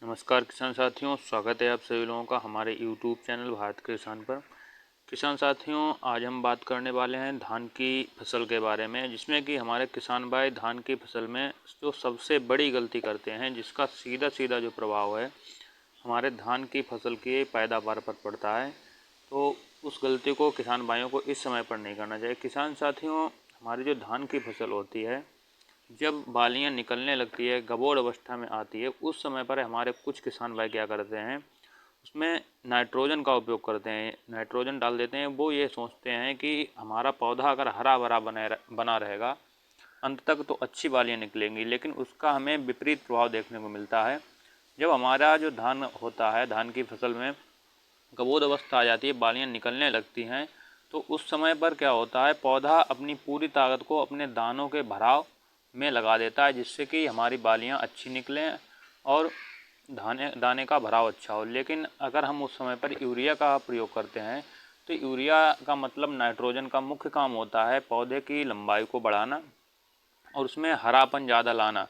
नमस्कार किसान साथियों, स्वागत है आप सभी लोगों का हमारे यूट्यूब चैनल भारत के किसान पर। किसान साथियों, आज हम बात करने वाले हैं धान की फसल के बारे में, जिसमें कि हमारे किसान भाई धान की फसल में जो सबसे बड़ी गलती करते हैं, जिसका सीधा सीधा जो प्रभाव है हमारे धान की फसल की पैदावार पर पड़ता है। तो उस गलती को किसान भाइयों को इस समय पर नहीं करना चाहिए। किसान साथियों, हमारी जो धान की फसल होती है, जब बालियाँ निकलने लगती है, गबोड़ अवस्था में आती है, उस समय पर हमारे कुछ किसान भाई क्या करते हैं, उसमें नाइट्रोजन का उपयोग करते हैं, नाइट्रोजन डाल देते हैं। वो ये सोचते हैं कि हमारा पौधा अगर हरा भरा बना रहेगा, अंत तक तो अच्छी बालियाँ निकलेंगी, लेकिन उसका हमें विपरीत प्रभाव देखने को मिलता है। जब हमारा जो धान होता है, धान की फसल में गबोध अवस्था आ जाती है, बालियाँ निकलने लगती हैं, तो उस समय पर क्या होता है, पौधा अपनी पूरी ताकत को अपने दानों के भराव में लगा देता है, जिससे कि हमारी बालियाँ अच्छी निकलें और दाने का भराव अच्छा हो। लेकिन अगर हम उस समय पर यूरिया का प्रयोग करते हैं, तो यूरिया का मतलब नाइट्रोजन का मुख्य काम होता है पौधे की लंबाई को बढ़ाना और उसमें हरापन ज़्यादा लाना।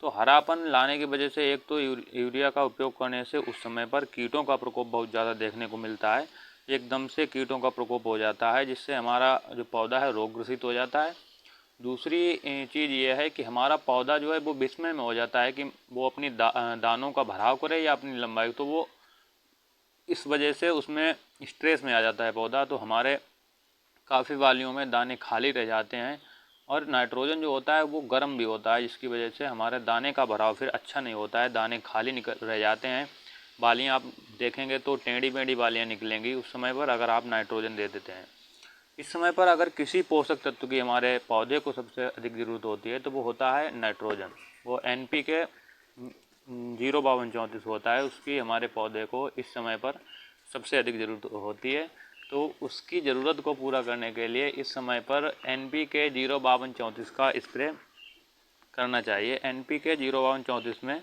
तो हरापन लाने की वजह से एक तो यूरिया का उपयोग करने से उस समय पर कीटों का प्रकोप बहुत ज़्यादा देखने को मिलता है। एकदम से कीटों का प्रकोप हो जाता है, जिससे हमारा जो पौधा है रोग ग्रसित हो जाता है। दूसरी चीज़ ये है कि हमारा पौधा जो है वो विस्मय में हो जाता है कि वो अपनी दानों का भराव करे या अपनी लंबाई, तो वो इस वजह से उसमें स्ट्रेस में आ जाता है पौधा। तो हमारे काफ़ी वालियों में दाने खाली रह जाते हैं और नाइट्रोजन जो होता है वो गर्म भी होता है, जिसकी वजह से हमारे दाने का भराव फिर अच्छा नहीं होता है, दाने खाली निकल रह जाते हैं। बालियाँ आप देखेंगे तो टेढ़ी मेढ़ी बालियाँ निकलेंगी उस समय पर, अगर आप नाइट्रोजन दे देते हैं। इस समय पर अगर किसी पोषक तत्व की हमारे पौधे को सबसे अधिक ज़रूरत होती है, तो वो होता है नाइट्रोजन। वो NPK 05234 होता है, उसकी हमारे पौधे को इस समय पर सबसे अधिक ज़रूरत होती है। तो उसकी ज़रूरत को पूरा करने के लिए इस समय पर NPK 05234 का स्प्रे करना चाहिए। NPK 05234 में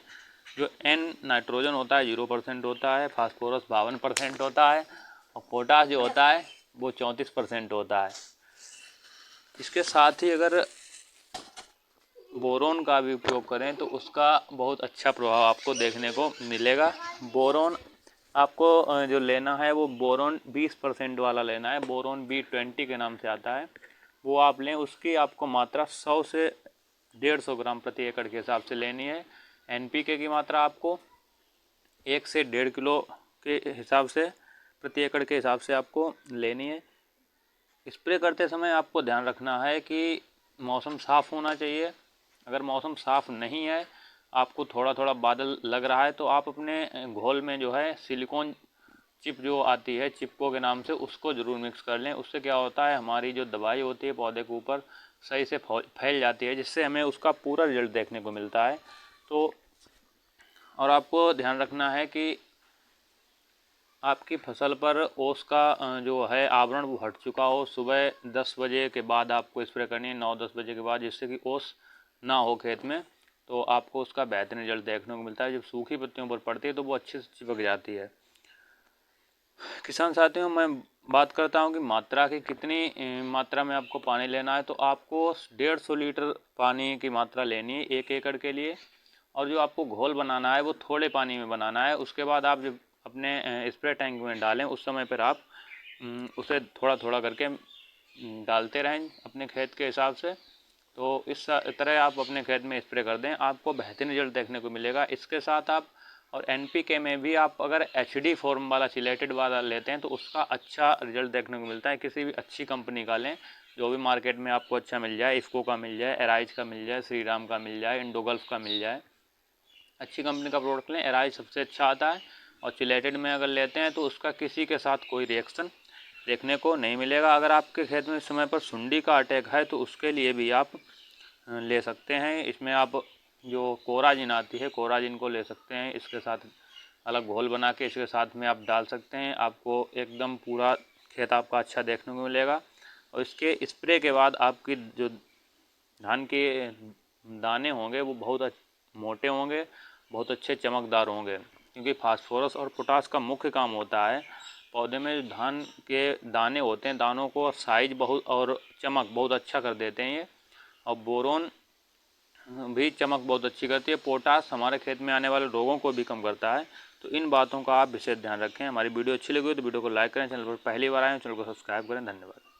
जो N नाइट्रोजन होता है 0% होता है, फास्फोरस 52% होता है और पोटास जो होता है वो 34% होता है। इसके साथ ही अगर बोरोन का भी उपयोग करें तो उसका बहुत अच्छा प्रभाव आपको देखने को मिलेगा। बोरोन आपको जो लेना है वो बोरोन 20% वाला लेना है, बोरोन B20 के नाम से आता है, वो आप लें। उसकी आपको मात्रा 100 से 150 ग्राम प्रति एकड़ के हिसाब से लेनी है। NPK की मात्रा आपको 1 से 1.5 किलो के हिसाब से प्रति एकड़ के हिसाब से आपको लेनी है। स्प्रे करते समय आपको ध्यान रखना है कि मौसम साफ़ होना चाहिए। अगर मौसम साफ़ नहीं है, आपको थोड़ा थोड़ा बादल लग रहा है, तो आप अपने घोल में जो है सिलिकॉन चिप जो आती है, चिपको के नाम से, उसको ज़रूर मिक्स कर लें। उससे क्या होता है, हमारी जो दवाई होती है पौधे के ऊपर सही से फैल जाती है, जिससे हमें उसका पूरा रिजल्ट देखने को मिलता है। तो और आपको ध्यान रखना है कि आपकी फसल पर ओस का जो है आवरण वो हट चुका हो। सुबह 10 बजे के बाद आपको स्प्रे करनी है, 9-10 बजे के बाद, जिससे कि ओस ना हो खेत में, तो आपको उसका बेहतरीन रिजल्ट देखने को मिलता है। जब सूखी पत्तियों पर पड़ती है तो वो अच्छे से चिपक जाती है। किसान साथियों, मैं बात करता हूँ कि मात्रा की कितनी मात्रा में आपको पानी लेना है, तो आपको 150 लीटर पानी की मात्रा लेनी है 1 एकड़ के लिए। और जो आपको घोल बनाना है वो थोड़े पानी में बनाना है। उसके बाद आप जब अपने स्प्रे टैंक में डालें, उस समय पर आप उसे थोड़ा थोड़ा करके डालते रहें अपने खेत के हिसाब से। तो इस तरह आप अपने खेत में स्प्रे कर दें, आपको बेहतरीन रिजल्ट देखने को मिलेगा। इसके साथ आप और NPK में भी आप अगर HD फॉर्म वाला चिलेटेड वाला लेते हैं तो उसका अच्छा रिजल्ट देखने को मिलता है। किसी भी अच्छी कंपनी का लें, जो भी मार्केट में आपको अच्छा मिल जाए, इफ़को का मिल जाए, एराइज का मिल जाए, श्रीराम का मिल जाए, इंडोगल्फ का मिल जाए, अच्छी कंपनी का प्रोडक्ट लें। एराइज सबसे अच्छा आता है। और चिलेटेड में अगर लेते हैं तो उसका किसी के साथ कोई रिएक्शन देखने को नहीं मिलेगा। अगर आपके खेत में इस समय पर सुंडी का अटैक है तो उसके लिए भी आप ले सकते हैं। इसमें आप जो कोराजिन आती है, कोराजिन को ले सकते हैं। इसके साथ अलग घोल बना के इसके साथ में आप डाल सकते हैं। आपको एकदम पूरा खेत आपका अच्छा देखने को मिलेगा। और इसके स्प्रे के बाद आपकी जो धान के दाने होंगे वो बहुत मोटे होंगे, बहुत अच्छे चमकदार होंगे, क्योंकि फास्फोरस और पोटास का मुख्य काम होता है पौधे में। जो धान के दाने होते हैं, दानों को साइज बहुत और चमक बहुत अच्छा कर देते हैं ये। और बोरोन भी चमक बहुत अच्छी करती है। पोटास हमारे खेत में आने वाले रोगों को भी कम करता है। तो इन बातों का आप विशेष ध्यान रखें। हमारी वीडियो अच्छी लगी हो तो वीडियो को लाइक करें, चैनल पर पहली बार आए चैनल को सब्सक्राइब करें। धन्यवाद।